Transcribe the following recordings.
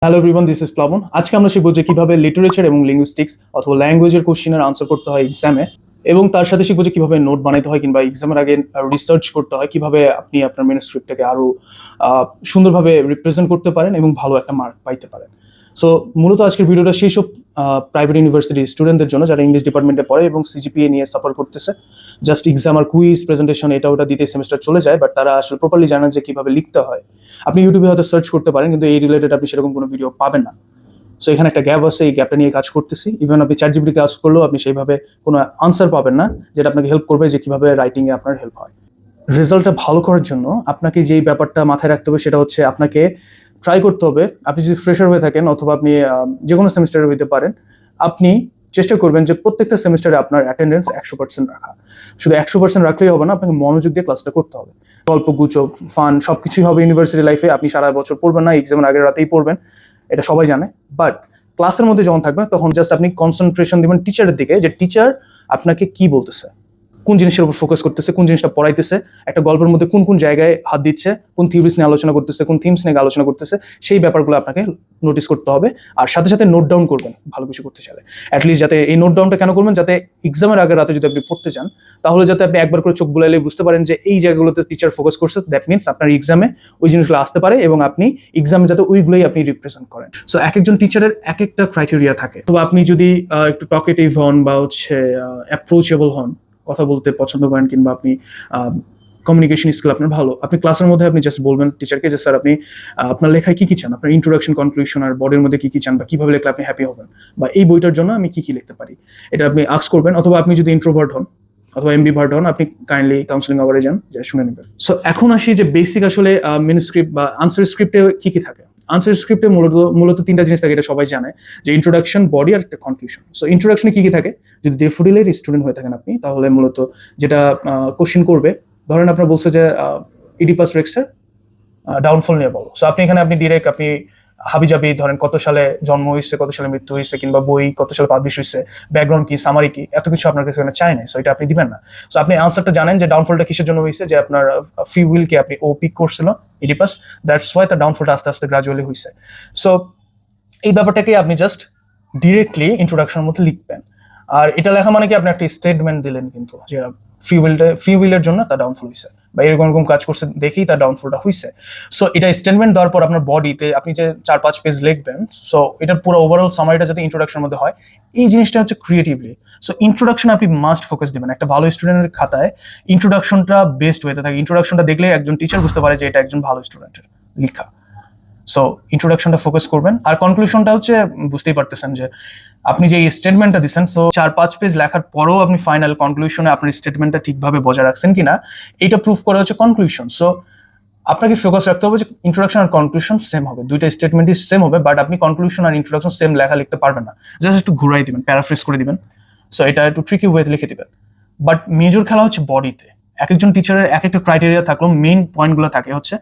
Hello everyone, this is প্লাবন। আজকে আমরা শিখবো যে কিভাবে লিটারেচার এবং লিঙ্গুইস্টিক্স অথবা ল্যাঙ্গুয়েজের কোশ্চেনের আনসার করতে হয় এক্সামে, এবং তার সাথে শিখবো যে কিভাবে নোট বানাইতে হয় কিংবা এক্সামের আগে রিসার্চ করতে হয়, কিভাবে আপনি আপনার ম্যানুস্ক্রিপ্টটাকে আরো সুন্দরভাবে রিপ্রেজেন্ট করতে পারেন এবং ভালো একটা মার্ক পাইতে পারেন। সো মূলত আজকের ভিডিওটা সেই সব প্রাইভেট ইউনিভার্সিটি স্টুডেন্টদের জন্য যারা ইংলিশ ডিপার্টমেন্টে পড়ে এবং সিজিপিএ নিয়ে সাফার করতেছে। জাস্ট এক্সাম আর কুইজ প্রেজেন্টেশন এটা ওটা দিতে সেমিস্টার চলে যায়, বাট তারা আসলে প্রপারলি জানেন যে কিভাবে লিখতে হয়। আপনি ইউটিউবে হয়তো সার্চ করতে পারেন, কিন্তু এই রিলেটেড আপনি সেরকম কোনো ভিডিও পাবেন না। সো এখানে একটা গ্যাপ আছে, এই গ্যাপটা নিয়ে কাজ করতেছি। ইভেন আপনি চ্যাটজিপিটি কাজ করলেও আপনি সেইভাবে কোনো আনসার পাবেন না যেটা আপনাকে হেল্প করবে যে কিভাবে রাইটিংয়ে আপনার হেল্প হয়। রেজাল্টটা ভালো করার জন্য আপনাকে যেই ব্যাপারটা মাথায় রাখতে হবে সেটা হচ্ছে আপনাকে ট্রাই করতে হবে। আপনি যদি ফ্রেশার হয়ে থাকেন অথবা আপনি যে কোনো সেমিস্টারে হইতে পারেন, আপনি চেষ্টা করবেন যে প্রত্যেকটা সেমিস্টারে আপনার অ্যাটেন্ডেন্স 100% রাখা। শুধু 100% রাখলেই হবে না, আপনাকে মনোযোগ দিয়ে ক্লাসটা করতে হবে। গল্প গুজব ফান সবকিছুই হবে ইউনিভার্সিটি লাইফে। আপনি সারা বছর পড়বেন না, এক্সামের আগের রাতেই পড়বেন, এটা সবাই জানে। বাট ক্লাসের মধ্যে যখন থাকবেন তখন জাস্ট আপনি কনসেন্ট্রেশন দিবেন টিচারের দিকে, যে টিচার আপনাকে কি বলতেছে, কোন জিনিসের উপর ফোকাস করতেছে, কোন জিনিসটা পড়াইতেছে, একটা গল্পের মধ্যে কোন কোন জায়গায় হাত দিচ্ছে, কোন থিওরিস নিয়ে আলোচনা করতেছে, কোন থিমস নিয়ে আলোচনা করতেছে, সেই ব্যাপারগুলো আপনাকে নোটিস করতে হবে। আর সাথে সাথে নোট ডাউন করবেন ভালো কিছু করতে চাইলে। অ্যাটলিস্ট যাতে এই নোট ডাউনটা কেন করবেন, যাতে এক্সামের আগের রাতে যদি আপনি পড়তে চান তাহলে যাতে আপনি একবার করে চোখ বুলাইলে বুঝতে পারেন যে এই জায়গাগুলোতে টিচার ফোকাস করছে। দ্যাট মিনস আপনার এক্সামে ওই জিনিসগুলো আসতে পারে এবং আপনি এক্সামে যাতে ওইগুলোই আপনি রিপ্রেজেন্ট করেন। সো এক একজন টিচারের এক একটা ক্রাইটেরিয়া থাকে। তো আপনি যদি একটু টকেটিভ হন বা অ্যাপ্রোচেবল হন, কথা বলতে পছন্দ করেন, কিংবা আপনি কমিউনিকেশন স্কিল আপনার ভালো, আপনি ক্লাসের মধ্যে আপনি জাস্ট বলবেন টিচারকে যে স্যার আপনি আপনার লেখায় কি কি চান, আপনার ইন্ট্রোডাকশন কনক্লুশন আর বডির মধ্যে কি কি চান, বা কিভাবে লিখলে আপনি হ্যাপি হবেন, বা এই বইটার জন্য আমি কি কি লিখতে পারি, এটা আপনি আস্ক করবেন। অথবা আপনি যদি ইন্ট্রোভার্ট হন অথবা এমবিভার্ট হন, আপনি কাইন্ডলি কাউন্সিলিং আওয়ারে যান, যে শুনে নেবেন। সো এখন আসি যে বেসিক আসলে ম্যানুস্ক্রিপ্ট বা আনসার স্ক্রিপ্টে কি কি থাকে। আনসার স্ক্রিপ্টে মূলত তিনটা জিনিস থাকে, এটা সবাই জানে, যে ইন্ট্রোডাকশন, বডি আর একটা কনক্লুশন। সো ইন্ট্রোডাকশনে কি কি থাকে, যদি ডেফোডিলের স্টুডেন্ট হয়ে থাকেন আপনি, তাহলে মূলত যেটা কোশ্চেন করবে, ধরেন আপনার বলছে যে ইডিপাস রেক্সের ডাউনফল নিয়ে বলো। সো আপনি এখানে ডিরেক্ট আপনি হাবিজাবি ধরেন কত সালে জন্ম হয়েছে, কত সালে মৃত্যু হয়েছে, কিংবা বই কত সালে পাবলিশ হয়েছে, ব্যাকগ্রাউন্ড কি, সামারি কি, এত কিছু আপনার কাছে চাই না। সো এটা আপনি দিবেন না। সো আপনি আনসারটা জানেন যে ডাউনফলটা কিসের জন্য হয়েছে, যে আপনার ফ্রি উইলকে আপনি ও পিক করছিল ইডিপাস, দ্যাটস ওয়াই তার ডাউনফলটা আস্তে আস্তে গ্রাজুয়ালি হয়েছে। সো এই ব্যাপারটাকে আপনি জাস্ট ডিরেক্টলি ইন্ট্রোডাকশনের মধ্যে লিখবেন। আর এটা লেখা মানে কি আপনি একটা স্টেটমেন্ট দিলেন, কিন্তু যে ফ্রি উইলের জন্য তার ডাউনফল হয়েছে, বা এরকম কাজ করছে দেখেই তার ডাউনফলটা হয়েছে। সো এটা স্টেটমেন্ট দেওয়ার পর আপনার বডিতে আপনি যে 4-5 পেজ লিখবেন, সো এটার পুরো ওভারঅল সামারিটা যাতে ইন্ট্রোডাকশনের মধ্যে হয়, এই জিনিসটা হচ্ছে ক্রিয়েটিভলি। সো ইন্ট্রোডাকশন আপনি মাস্ট ফোকাস দিবেন। একটা ভালো স্টুডেন্টের খাতায় ইন্ট্রোডাকশনটা বেস্ট হয়ে থাকে। ইন্ট্রোডাকশনটা দেখলে একজন টিচার বুঝতে পারে যে এটা একজন ভালো স্টুডেন্টের লেখা। সো ইন্ট্রোডাকশনটা ফোকাস করবেন। আর কনক্লুশনটা হচ্ছে বুঝতেই পারতেছেন যে আপনি যে স্টেটমেন্টটা দিচ্ছেন, তো 4-5 পেজ লেখার পরেও আপনি ফাইনাল কনক্লুশনে আপনার স্টেটমেন্টটা ঠিকভাবে বজায় রাখছেন কিনা, এটা প্রুফ করা হচ্ছে কনক্লুশন। সো আপনাকে ফোকাস রাখতে হবে যে ইন্ট্রোডাকশন আর কনক্লুশন সেম হবে, দুইটা স্টেটমেন্টই সেম হবে, বাট আপনি কনক্লুশন আর ইন্ট্রোডাকশন সেম লেখা লিখতে পারবেন না। জাস্ট একটু ঘুরাই দিবেন, প্যারাফ্রেজ করে দিবেন। সো এটা একটু ট্রিকি ওয়েতে লিখে দিবেন। বাট মেজর খেলা হচ্ছে বডিতে। এক একজন টিচারের এক একটা ক্রাইটেরিয়া থাকলেও মেইন পয়েন্টগুলো থাকে হচ্ছে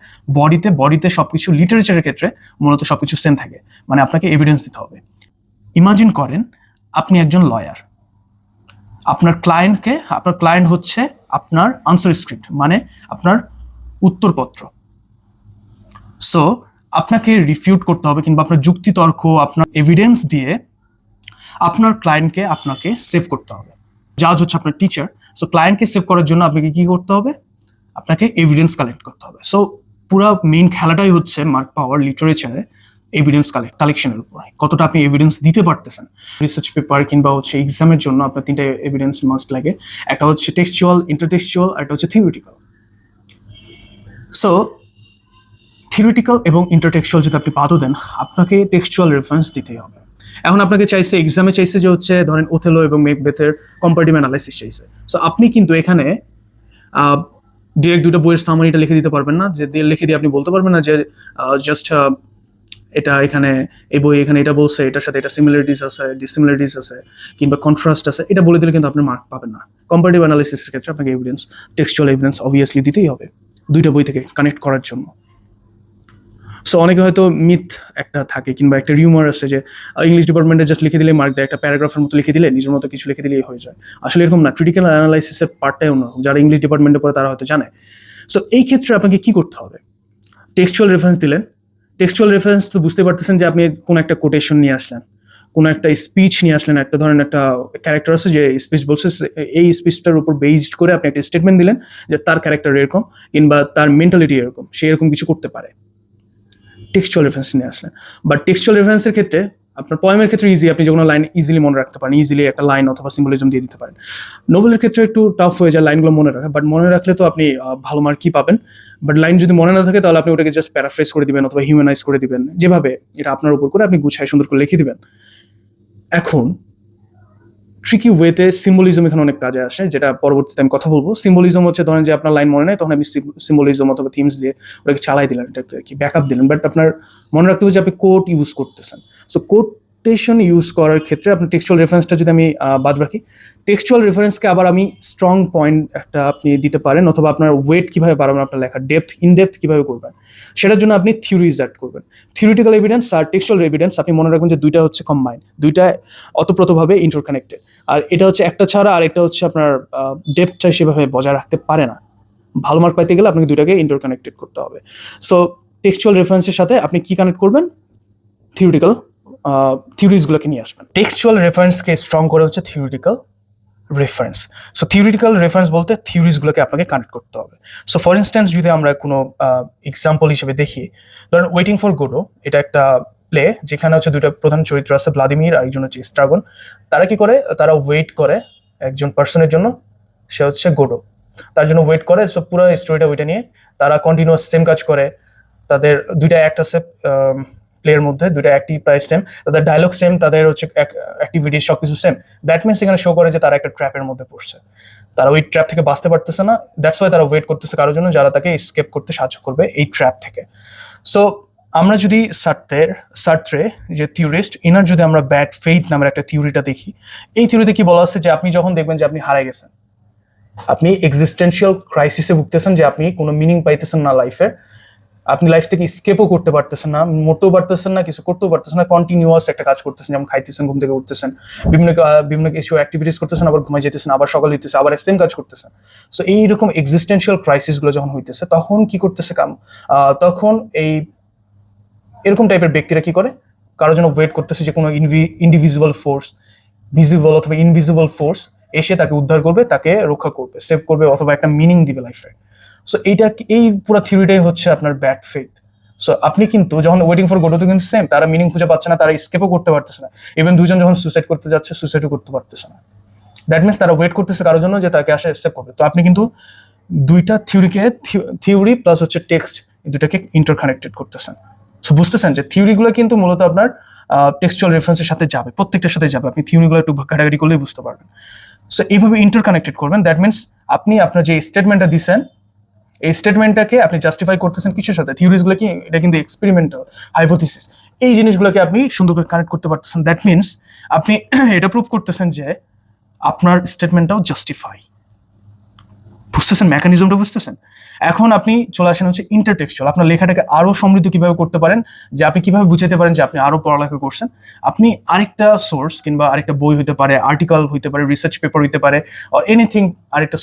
বডিতে সবকিছু লিটারেচারের ক্ষেত্রে মূলত সবকিছু সেম থাকে। মানে আপনাকে এভিডেন্স দিতে হবে। ইমাজিন করেন আপনি একজন লয়ার, আপনার ক্লায়েন্ট হচ্ছে আপনার আনসার স্ক্রিপ্ট, মানে আপনার উত্তরপত্র। সো আপনাকে রিফিউট করতে হবে, কিংবা আপনার যুক্তিতর্ক, আপনার এভিডেন্স দিয়ে আপনার ক্লায়েন্টকে আপনাকে সেভ করতে হবে। জাজ হচ্ছে আপনার টিচার। সো ক্লায়েন্টকে সেভ করার জন্য আপনাকে কি করতে হবে, আপনাকে এভিডেন্স কালেক্ট করতে হবে। সো পুরো মেইন খেলাটাই হচ্ছে মার্ক পাওয়ার লিটারেচারে এভিডেন্স কালেকশনের উপর, কতটা আপনি এভিডেন্স দিতে পারতেছেন। রিসার্চ পেপার কিংবা এক্সামের জন্য আপনার 3টা এভিডেন্স মাস্ট লাগে। একটা হচ্ছে টেক্সচুয়াল, ইন্টারটেক্সচুয়াল, আর একটা হচ্ছে থিওরিটিক্যাল। সো থিওরিটিক্যাল এবং ইন্টারটেক্সচুয়াল যদি আপনি বাদও দেন, আপনাকে টেক্সচুয়াল রেফারেন্স দিতেই হবে। এখন আপনাকে এক্সামে চাইছে যে ধরেন ওথেলো এবং মেকবেথের কম্পারেটিভ অ্যানালাইসিস চাইছে। সো আপনি কিন্তু এখানে ডিরেক্ট দুটো বইয়ের সামারিটা লিখে দিতে পারবেন না, যে লিখে দিয়ে আপনি বলতে পারবেন না যে জাস্ট এটা এখানে এই বই এখানে এটা বলছে, এটার সাথে এটা সিমিলারিটিস আছে, ডিসিমিলারিটিস আছে, কিংবা কন্ট্রাস্ট আছে, এটা বলে দিলে কিন্তু আপনি মার্ক পাবেন না। কম্পারেটিভ অ্যানালাইসিসের ক্ষেত্রে আপনাকে টেক্সচুয়াল এভিডেন্স অবভিয়াসলি দিতেই হবে দুইটা বই থেকে কানেক্ট করার জন্য। সো অনেকে হয়তো মিথ একটা থাকে, কিংবা একটা রিউমার আছে যে ইংলিশ ডিপার্টমেন্টে জাস্ট লিখে দিলে মার্ক দেয়, একটা প্যারাগ্রাফের মতো লিখে দিলে, নিজের মতো কিছু লিখে দিলেই হয়ে যায়। আসলে এরকম না, ক্রিটিক্যাল অ্যানালাইসিসের পার্টটাই অন্যরকম। যারা ইংলিশ ডিপার্টমেন্টে পড়ে তারা হয়তো জানে। সো এই ক্ষেত্রে আপনাকে কি করতে হবে, টেক্সচুয়াল রেফারেন্স দিলেন, টেক্সচুয়াল রেফারেন্স তো বুঝতে পারতেছেন যে আপনি কোনো একটা কোটেশন নিয়ে আসলেন, কোনো একটা স্পিচ নিয়ে আসলেন, একটা ধরেন একটা ক্যারেক্টার আছে যে স্পিচ বলছে, এই স্পিচটার উপর বেসড করে আপনি একটা স্টেটমেন্ট দিলেন যে তার ক্যারেক্টার এরকম কিংবা তার মেন্টালিটি এরকম, সে এরকম কিছু করতে পারে, টেক্সচুয়াল রেফারেন্স নিয়ে আসলেন। বাট টেক্সচুয়াল রেফারেন্সের ক্ষেত্রে আপনার পয়েমের ক্ষেত্রে ইজি, আপনি যে কোনো লাইন ইজিলি মনে রাখতে পারেন, ইজিলি একটা লাইন অথবা সিম্বলিজম দিয়ে দিতে পারেন। নোবেলের ক্ষেত্রে একটু টাফ হয়ে যায় লাইনগুলো মনে রাখা, বাট মনে রাখলে তো আপনি ভালো মার্ক কি পাবেন। বাট লাইন যদি মনে না থাকে তাহলে আপনি ওটাকে জাস্ট প্যারাফ্রেজ করে দিবেন অথবা হিউম্যানাইজ করে দিবেন, যেভাবে এটা আপনার উপর করে আপনি গুছায় সুন্দর করে লিখে দিবেন। এখন ট্রিকি ওয়েতে সিম্বলিজম এখানে অনেক কাজে আসে, যেটা পরবর্তীতে আমি কথা বলবো। সিম্বলিজম হচ্ছে ধরেন যে আপনার লাইন মনে নেই, তখন আপনি সিম্বলিজম অথবা থিমস দিয়ে ওটাকে চালাই দিলেন, এটাকে কি ব্যাকআপ দিলেন। বাট আপনার মনে রাখতে হবে যে আপনি কোট ইউজ করতেছেন। সো কোটেশন ইউজ করার ক্ষেত্রে আপনার টেক্সচুয়াল রেফারেন্সটা যদি আমি বাদ রাখি, টেক্সচুয়াল রেফারেন্সকে আবার আমি স্ট্রং পয়েন্ট একটা আপনি দিতে পারেন, অথবা আপনার ওয়েট কিভাবে বাড়াবেন, আপনার লেখা ডেপথ ইনডেপথ কিভাবে করবেন, সেটার জন্য আপনি থিওরিজ অ্যাড করবেন। থিওরিটিক্যাল এভিডেন্স আর টেক্সচুয়াল এভিডেন্স আপনি মনে রাখবেন যে দুইটা হচ্ছে কম্বাইন্ড, দুইটা অতপ্রতভাবে ইন্টারকানেক্টেড। আর এটা হচ্ছে একটা ছাড়া আর একটা হচ্ছে আপনার ডেপথটা সেভাবে বজায় রাখতে পারে না। ভালো মার্ক পাইতে গেলে আপনাকে দুইটাকে ইন্টারকানেক্টেড করতে হবে। সো টেক্সচুয়াল রেফারেন্সের সাথে আপনি কি কানেক্ট করবেন, থিওরিটিক্যাল থিওরিজগুলোকে নিয়ে আসবেন। টেক্সচুয়াল রেফারেন্সকে স্ট্রং করে হচ্ছে theoretical reference. So theoretical reference বলতে থিওরিজগুলোকে আপনাকে কানেক্ট করতে হবে। সো ফর ইনস্ট্যান্স যদি আমরা কোনো এক্সাম্পল হিসেবে দেখি, ধরেন ওয়েটিং ফর গোডো, এটা একটা প্লে যেখানে হচ্ছে দুইটা প্রধান চরিত্র আছে, ভ্লাদিমির আর একজন হচ্ছে স্ট্রাগন। তারা কি করে, তারা ওয়েট করে একজন পার্সনের জন্য, সে হচ্ছে গোডো, তার জন্য ওয়েট করে। সো পুরো স্টোরিটা ওইটা নিয়ে তারা কন্টিনিউয়াস সেম কাজ করে। তাদের দুইটা অ্যাক্ট আছে প্লেয়ের মধ্যে, দুইটা অ্যাক্টই প্রায় সেম, তাদের ডায়লগ সেম, তাদের হচ্ছে অ্যাক্টিভিটি সবকিছু সেম। দ্যাট মিনস এখানে শো করে যে তারা একটা ট্র্যাপের মধ্যে পড়ছে, তারা ওই ট্র্যাপ থেকে বাঁচতে পারতেছে না। দ্যাটস ওয়াই তারা ওয়েট করতেছে কারোর জন্য যারা তাকে এসকেপ করতে সাহায্য করবে এই ট্র্যাপ থেকে। সো আমরা যদি সার্ত্রে যে থিওরিস্ট, এনার যদি আমরা ব্যাড ফেইথ নামের একটা থিওরিটা দেখি, এই থিওরিতে কি বলা আছে যে আপনি যখন দেখবেন যে আপনি হারাই গেছেন, আপনি এক্সিস্টেন্সিয়াল ক্রাইসিসে ভুগতেছেন, যে আপনি কোনো মিনিং পাইতেছেন না লাইফে, আপনি লাইফ থেকে স্কেপও করতে পারতেছেন না, মরতেও পারতেছেন না, কিছু করতেও পারতেছেন না, কন্টিনিউয়াস একটা কাজ করতেছেন, যেমন খাইতেছেন, ঘুম থেকে উঠতেছেন, বিভিন্ন কিছু অ্যাক্টিভিটিস করতেছেন, আবার ঘুমাই যেতেছেন, আবার সকাল হইতেছে, আবার সেম কাজ করতেছেন। সো এইরকম এক্সিস্টেন্সিয়াল ক্রাইসিসগুলো যখন হইতেছে, তখন কি করতেছে তখন এরকম টাইপের ব্যক্তিরা কি করে, কারোর জন্য ওয়েট করতেছে যে কোনো ইন্ডিভিজুয়াল ফোর্স, ভিজিবল অথবা ইনভিজিবল ফোর্স এসে তাকে উদ্ধার করবে, তাকে রক্ষা করবে, সেভ করবে, অথবা একটা মিনিং দিবে লাইফে। সো এই পুরো থিওরিটাই হচ্ছে আপনার ব্যাড ফেথ। সো আপনি কিন্তু যখন ওয়েটিং ফর গোডোতে কিন্তু সেম, তারা মিনিং খুঁজে পাচ্ছে না, তারা স্কেপও করতে পারতেছে না, ইভেন দুজন যখন সুইসাইড করতে যাচ্ছে সুইসাইডও করতে পারতেছে না। দ্যাট মিনস তারা ওয়েট করতেছে কারোর জন্য যে তাকে আসে সেভ করবে। তো আপনি কিন্তু দুইটা থিওরি প্লাস হচ্ছে টেক্সট, দুইটাকে ইন্টারকানেক্টেড করতেছেন। সো বুঝতেছেন যে থিওরিগুলো কিন্তু মূলত আপনার টেক্সচুয়াল রেফারেন্সের সাথে যাবে, প্রত্যেকটার সাথে যাবে, আপনি থিওরিগুলো একটু ঘাটাঘাটি করলেই বুঝতে পারবেন। সো এইভাবে ইন্টারকানেক্টেড করবেন। দ্যাট মিনস আপনি আপনার যে স্টেটমেন্টটা দিচ্ছেন, এই স্টেটমেন্টটাকে আপনি জাস্টিফাই করতেছেন কিসের সাথে, থিওরিজগুলো কি, এটা কিন্তু এক্সপেরিমেন্টাল হাইপোথিসিস, এই জিনিসগুলোকে আপনি সুন্দর করে কানেক্ট করতে পারতেছেন। দ্যাট মিনস আপনি এটা প্রুভ করতেছেন যে আপনার স্টেটমেন্টটাও জাস্টিফাই। বুঝতেছেন মেকানিজমটা, বুঝতেছেন? এখন আপনি চলে আসেন হচ্ছে ইন্টারটেক্সচুয়াল, আপনার লেখাটাকে আরো সমৃদ্ধ কিভাবে করতে পারেন, যে আপনি কিভাবে বুঝাতে পারেন যে আপনি আরো পড়ালেখা করছেন। আপনি আরেকটা সোর্স কিংবা আরেকটা বই হইতে পারে, আর্টিকেল হইতে পারে, রিসার্চ পেপার হইতে পারে, এনিথিং, আরেকটা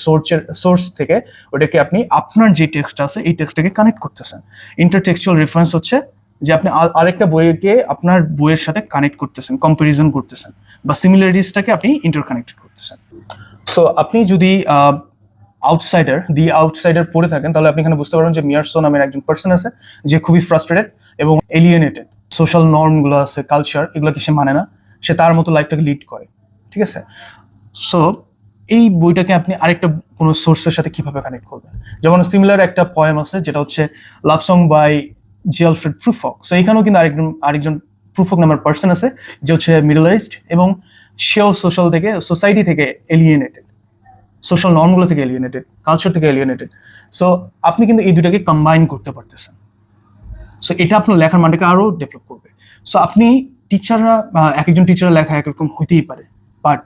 সোর্স থেকে ওটাকে আপনি আপনার যে টেক্সট আছে এই টেক্সটটাকে কানেক্ট করতেছেন। ইন্টারটেক্সচুয়াল রেফারেন্স হচ্ছে যে আপনি আরেকটা বইকে আপনার বইয়ের সাথে কানেক্ট করতেছেন, কম্পারিজন করতেছেন, বা সিমিলারিটিসটাকে আপনি ইন্টারকানেক্টেড করতেছেন। সো আপনি যদি আউটসাইডার পড়ে থাকেন, তাহলে আপনি এখানে বুঝতে পারবেন যে মিয়ারসো নামের একজন পার্সন আছে যে খুবই ফ্রাস্ট্রেটেড এবং এলিয়েনেটেড। সোশ্যাল নর্মগুলো আছে, কালচার, এগুলোকে সে মানে না, সে তার মতো লাইফটাকে লিড করে, ঠিক আছে? সো এই বইটাকে আপনি আরেকটা কোনো সোর্সের সাথে কিভাবে কানেক্ট করবেন, যেমন সিমিলার একটা পয়েম আছে যেটা হচ্ছে love song by G Alfred Prufrock. So এখানেও কিন্তু আরেকজন প্রুফক নামের পার্সন আছে যে হচ্ছে মিডল এজড এবং সেও সোসাইটি থেকে এলিয়েনেটেড, সোশ্যাল নর্মগুলো থেকে এলিয়েনেটেড, কালচার থেকে এলিয়েনেটেড। সো আপনি কিন্তু এই দুটাকে কম্বাইন করতে পারতেছেন। সো এটা আপনার লেখার মানটাকে আরো ডেভেলপ করবে। সো আপনি টিচাররা, একজন টিচারের লেখা একরকম হইতেই পারে, বাট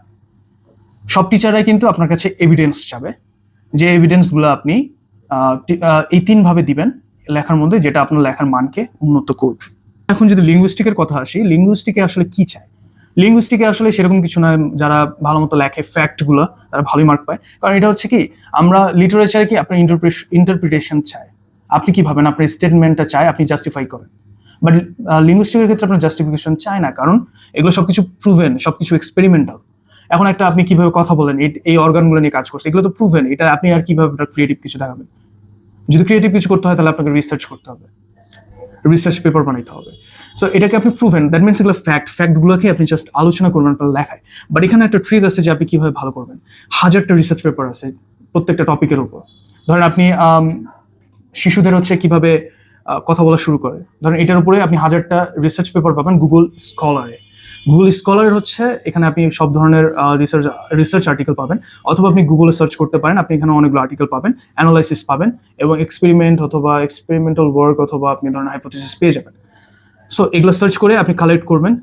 সব টিচাররাই কিন্তু আপনার কাছে এভিডেন্স চাবে, যে এভিডেন্সগুলো আপনি এই তিনভাবে দিবেন লেখার মধ্যে, যেটা আপনার লেখার মানকে উন্নত করবে। এখন যদি লিঙ্গুইস্টিকের কথা আসি, লিঙ্গুইস্টিকে আসলে কি চায়? লিঙ্গুইস্টিকে আসলে সেরকম কিছু না, যারা ভালো মতো লেখে ফ্যাক্টগুলো তারা ভালোই মার্ক পায়। কারণ এটা হচ্ছে কি, আমরা লিটারেচারে কি আপনার ইন্টারপ্রিটেশন চাই, আপনি কি ভাবেন, আপনার স্টেটমেন্টটা চাই, আপনি জাস্টিফাই করেন। বাট লিঙ্গুইস্টিকের ক্ষেত্রে আপনার জাস্টিফিকেশন চায় না, কারণ এগুলো সবকিছু প্রুভেন, সবকিছু এক্সপেরিমেন্টাল। এখন একটা আপনি কিভাবে কথা বলেন, এই অর্গানগুলো নিয়ে কাজ করছে, এগুলো তো প্রুভেন। এটা আপনি আর কিভাবে ক্রিয়েটিভ কিছু দেখাবেন? যদি ক্রিয়েটিভ কিছু করতে হয় তাহলে আপনাকে রিসার্চ করতে হবে, রিসার্চ পেপার বানাইতে হবে। সো এটাকে আপনি প্রুভেন, দ্যাট মিনস এগুলো ফ্যাক্টগুলোকে আপনি জাস্ট আলোচনা করবেন আপনার লেখায়। বাট এখানে একটা ট্রিক আছে যে আপনি কিভাবে ভালো করবেন। হাজারটা রিসার্চ পেপার আছে প্রত্যেকটা টপিকের উপর। ধরেন আপনি শিশুদের হচ্ছে কিভাবে কথা বলা শুরু করে, ধরেন এটার উপরে আপনি হাজারটা রিসার্চ পেপার পাবেন গুগল স্কলারে। গুগল স্কলার হচ্ছে এখানে আপনি সব ধরনের রিসার্চ আর্টিকেল পাবেন, অথবা আপনি গুগলে সার্চ করতে পারেন, আপনি এখানে অনেকগুলো আর্টিকেল পাবেন, অ্যানালাইসিস পাবেন, এবং এক্সপেরিমেন্ট অথবা এক্সপেরিমেন্টাল ওয়ার্ক অথবা আপনি ধরেন হাইপোথিসিস পেয়ে যাবেন। সো এগুলো সার্চ করে আপনি কালেক্ট করবেন।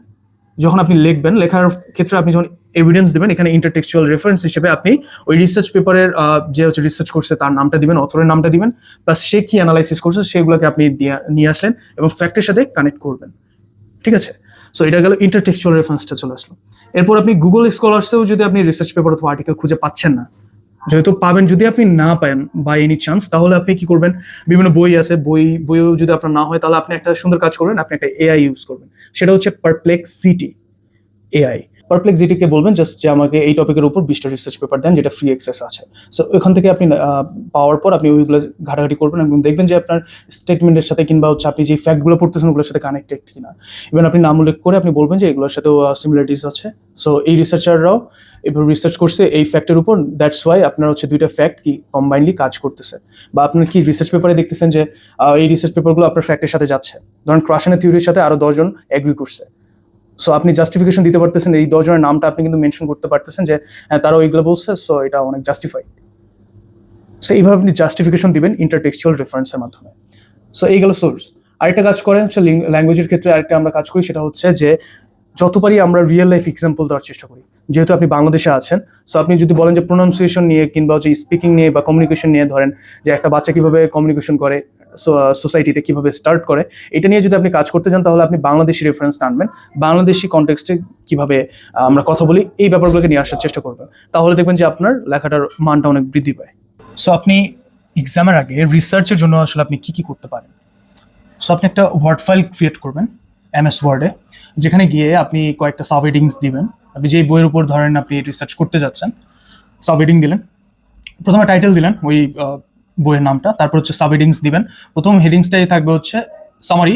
যখন আপনি লিখবেন, লেখার ক্ষেত্রে আপনি যখন এভিডেন্স দেবেন, এখানে ইন্টারটেক্সচুয়াল রেফারেন্স হিসেবে আপনি ওই রিসার্চ পেপারের যে হচ্ছে রিসার্চ করছে তার নামটা দিবেন, অথরের নামটা দিবেন, প্লাস সে কি অ্যানালাইসিস করছে সেগুলোকে আপনি নিয়ে আসলেন এবং ফ্যাক্টের সাথে কানেক্ট করবেন। ঠিক আছে? সো এটা গেল ইন্টারটেক্সচুয়াল রেফারেন্সটা চলে আসলো। এরপর আপনি গুগল স্কলার্সেও যদি আপনি রিসার্চ পেপার অথবা আর্টিকেল খুঁজে পাচ্ছেন না, যেহেতু পাবেন, যদি আপনি না পান বাই এনি চান্স, তাহলে আপনি কি করবেন, বিভিন্ন বই আছে, বইও যদি আপনার না হয় তাহলে আপনি একটা সুন্দর কাজ করবেন, আপনি একটা এআই ইউজ করবেন। সেটা হচ্ছে পারপ্লেক্সিটি এআই। পারপ্লেক্সিটিকে বলবেন জাস্ট যে আমাকে এই টপিকের উপর 20টা রিসার্চ পেপার দেন, যেটা ফ্রি অ্যাক্সেস আছে। সো ওখান থেকে আপনি পাওয়ার পর আপনি ওইগুলো ঘাটাঘাটি করবেন এবং দেখবেন যে আপনার স্টেটমেন্টের সাথে কিংবা হচ্ছে আপনি যে ফ্যাক্টগুলো পড়তেছেন ওগুলোর সাথে কানেক্টেড কিনা। ইভেন আপনি নাম উল্লেখ করে আপনি বলবেন যে এগুলোর সাথেও সিমিলারিটিস আছে। সো এই রিসার্চাররাও এবার রিসার্চ করছে এই ফ্যাক্টের উপর, দ্যাটস ওয়াই আপনার হচ্ছে দুইটা ফ্যাক্ট কি কম্বাইনলি কাজ করতেছে। বা আপনার কি রিসার্চ পেপারে দেখতেছেন যে এই রিসার্চ পেপারগুলো আপনার ফ্যাক্টের সাথে যাচ্ছে। ধরেন ক্রাশনের থিওরির সাথে আরো 10 জন এগ্রি করছে। সো আপনি জাস্টিফিকেশন দিতে পারতেছেন, এই 10 জনের নামটা আপনি কিন্তু মেনশন করতে পারতেছেন যে হ্যাঁ তারা ওইগুলো বলছে, সো এটা অনেক জাস্টিফাইড। সো এইভাবে আপনি জাস্টিফিকেশন দিবেন ইন্টারটেক্সচুয়াল রেফারেন্সের মাধ্যমে। সো এই গেল সোর্স। আরেকটা কাজ করে হচ্ছে ল্যাঙ্গুয়েজের ক্ষেত্রে, আরেকটা আমরা কাজ করি সেটা হচ্ছে যে যত পারি আমরা রিয়েল লাইফ এক্সাম্পল দেওয়ার চেষ্টা করি। যেহেতু আপনি বাংলাদেশে আছেন, সো আপনি যদি বলেন যে প্রোনাউন্সিয়েশন নিয়ে কিংবা হচ্ছে স্পিকিং নিয়ে বা কমিউনিকেশন নিয়ে, ধরেন যে একটা বাচ্চা কিভাবে কমিউনিকেশন করে, সোসাইটিতে কিভাবে স্টার্ট করে, এটা নিয়ে যদি আপনি কাজ করতে চান তাহলে আপনি বাংলাদেশি রেফারেন্স আনবেন, বাংলাদেশি কনটেক্সটে কিভাবে আমরা কথা বলি এই ব্যাপারগুলোকে নিয়ে আসার চেষ্টা করবেন। তাহলে দেখবেন যে আপনার লেখাটার মানটা অনেক বৃদ্ধি পায়। সো আপনি এক্সামের আগে রিসার্চের জন্য আসলে আপনি কি করতে পারেন? সো আপনি একটা ওয়ার্ড ফাইল ক্রিয়েট করবেন MS ওয়ার্ডে, যেখানে গিয়ে আপনি কয়েকটা সাব হেডিংস দিবেন। আপনি যেই বইয়ের উপর ধরেন আপনি রিসার্চ করতে যাচ্ছেন, সাব হেডিং দিলেন, প্রথমে টাইটেল দিলেন ওই বইয়ের নামটা, তারপর হচ্ছে সাব হেডিংস দিবেন। প্রথম হেডিংসটাই থাকবে হচ্ছে সামারি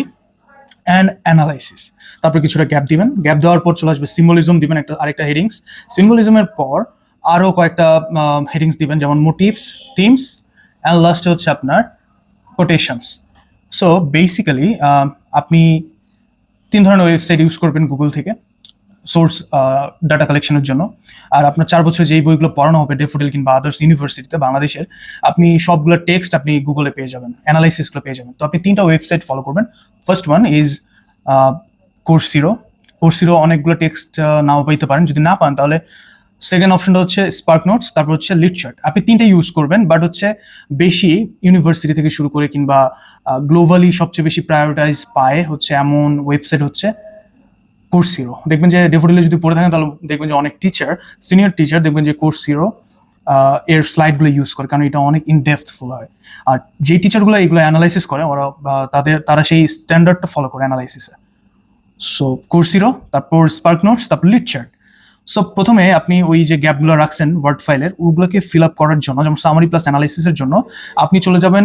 অ্যান্ড অ্যানালাইসিস, তারপর কিছুটা গ্যাপ দিবেন, গ্যাপ দেওয়ার পর চলে আসবে সিম্বলিজম দিবেন আরেকটা হেডিংস, সিম্বলিজমের পর আরও কয়েকটা হেডিংস দিবেন, যেমন মোটিভস, থিমস, অ্যান্ড লাস্টে হচ্ছে আপনার কোটেশনস। সো বেসিক্যালি আপনি 3 ধরনের ওয়েবসাইট ইউজ করবেন গুগল থেকে সোর্স ডাটা কালেকশনের জন্য। আর আপনার 4 বছর যেই বইগুলো পড়ানো হবে ডেফোডিল কিংবা আদার্স ইউনিভার্সিটিতে বাংলাদেশের, আপনি সবগুলো টেক্সট আপনি গুগলে পেয়ে যাবেন, অ্যানালাইসিসগুলো পেয়ে যাবেন। তো আপনি 3টা ওয়েবসাইট ফলো করবেন। First one is Coursera. Coursera অনেকগুলো টেক্সট নাও পাইতে পারেন, যদি না পান তাহলে সেকেন্ড অপশনটা হচ্ছে স্পার্ক নোটস, তারপর হচ্ছে লিটচার্ট। আপনি 3টা ইউজ করবেন, বাট হচ্ছে বেশি ইউনিভার্সিটি থেকে শুরু করে কিংবা গ্লোবালি সবচেয়ে বেশি প্রায়োরিটাইজ পায় হচ্ছে এমন ওয়েবসাইট হচ্ছে কোর্সিরো। দেখবেন যে ডেফোডিলে যদি পড়ে থাকেন তাহলে দেখবেন যে অনেক টিচার, সিনিয়র টিচার দেখবেন যে কোর্সিরো এর স্লাইডগুলো ইউজ করে, কারণ এটা অনেক ইনডেপথফুল হয়। আর যে টিচারগুলো এগুলো অ্যানালাইসিস করে ওরা তারা সেই স্ট্যান্ডার্ডটা ফলো করে অ্যানালাইসিসে। সো কোর্সিরো, তারপর স্পার্ক নোটস, তারপর লিটচার্ট। সো প্রথমে আপনি ওই যে গ্যাপগুলো রাখছেন ওয়ার্ড ফাইলের, ওগুলোকে ফিল আপ করার জন্য, যেমন সামারি প্লাস অ্যানালাইসিসের জন্য আপনি চলে যাবেন